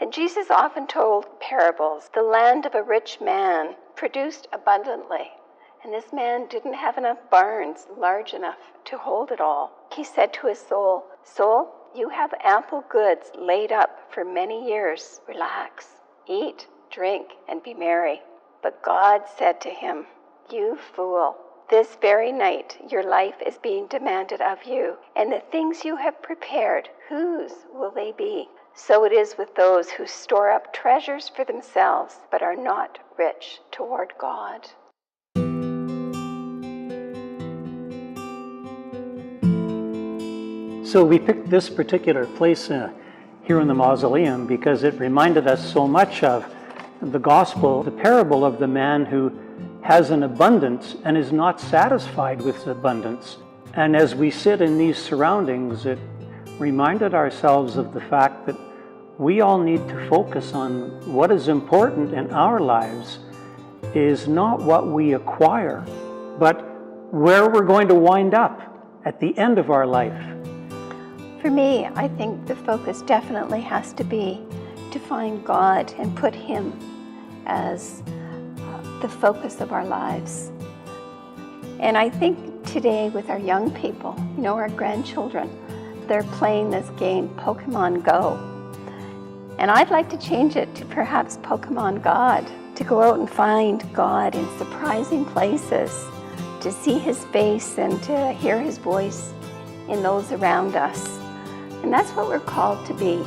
And Jesus often told parables. The land of a rich man produced abundantly. And this man didn't have enough barns large enough to hold it all. He said to his soul, "Soul, you have ample goods laid up for many years. Relax, eat, drink, and be merry." But God said to him, "You fool, this very night your life is being demanded of you, and the things you have prepared, whose will they be?" So it is with those who store up treasures for themselves, but are not rich toward God. So we picked this particular place here in the mausoleum because it reminded us so much of the gospel, the parable of the man who has an abundance and is not satisfied with his abundance. And as we sit in these surroundings, it reminded ourselves of the fact that we all need to focus on what is important in our lives is not what we acquire, but where we're going to wind up at the end of our life. For me, I think the focus definitely has to be to find God and put Him as the focus of our lives. And I think today with our young people, our grandchildren, they're playing this game, Pokemon Go. And I'd like to change it to perhaps Pokemon God, to go out and find God in surprising places, to see His face and to hear His voice in those around us. And that's what we're called to be,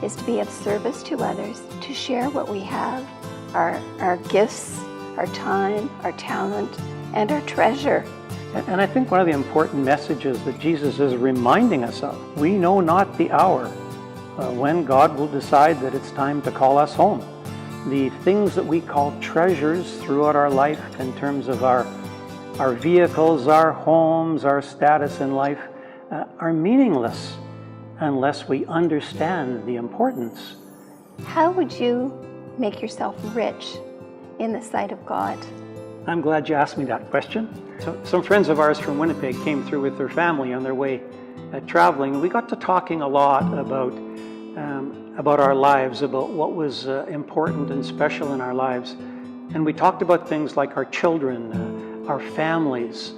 is to be of service to others, to share what we have, our gifts, our time, our talent, and our treasure. And I think one of the important messages that Jesus is reminding us of, we know not the hour when God will decide that it's time to call us home. The things that we call treasures throughout our life in terms of our vehicles, our homes, our status in life, are meaningless unless we understand the importance. How would you make yourself rich in the sight of God? I'm glad you asked me that question. So, some friends of ours from Winnipeg came through with their family on their way traveling. We got to talking a lot about our lives, about what was important and special in our lives. And we talked about things like our children, our families,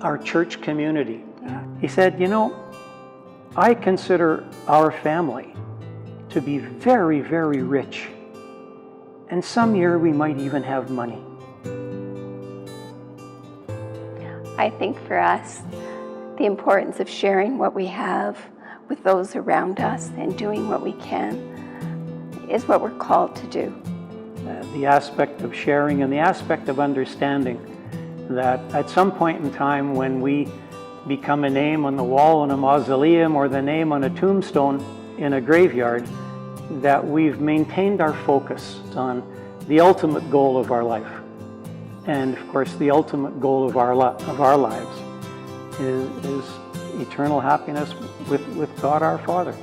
our church community. He said, I consider our family to be very, very rich. And some year we might even have money. I think for us, the importance of sharing what we have with those around us and doing what we can is what we're called to do. The aspect of sharing and the aspect of understanding that at some point in time when we become a name on the wall in a mausoleum or the name on a tombstone in a graveyard, that we've maintained our focus on the ultimate goal of our life. And of course, the ultimate goal of our lives is eternal happiness with God our Father.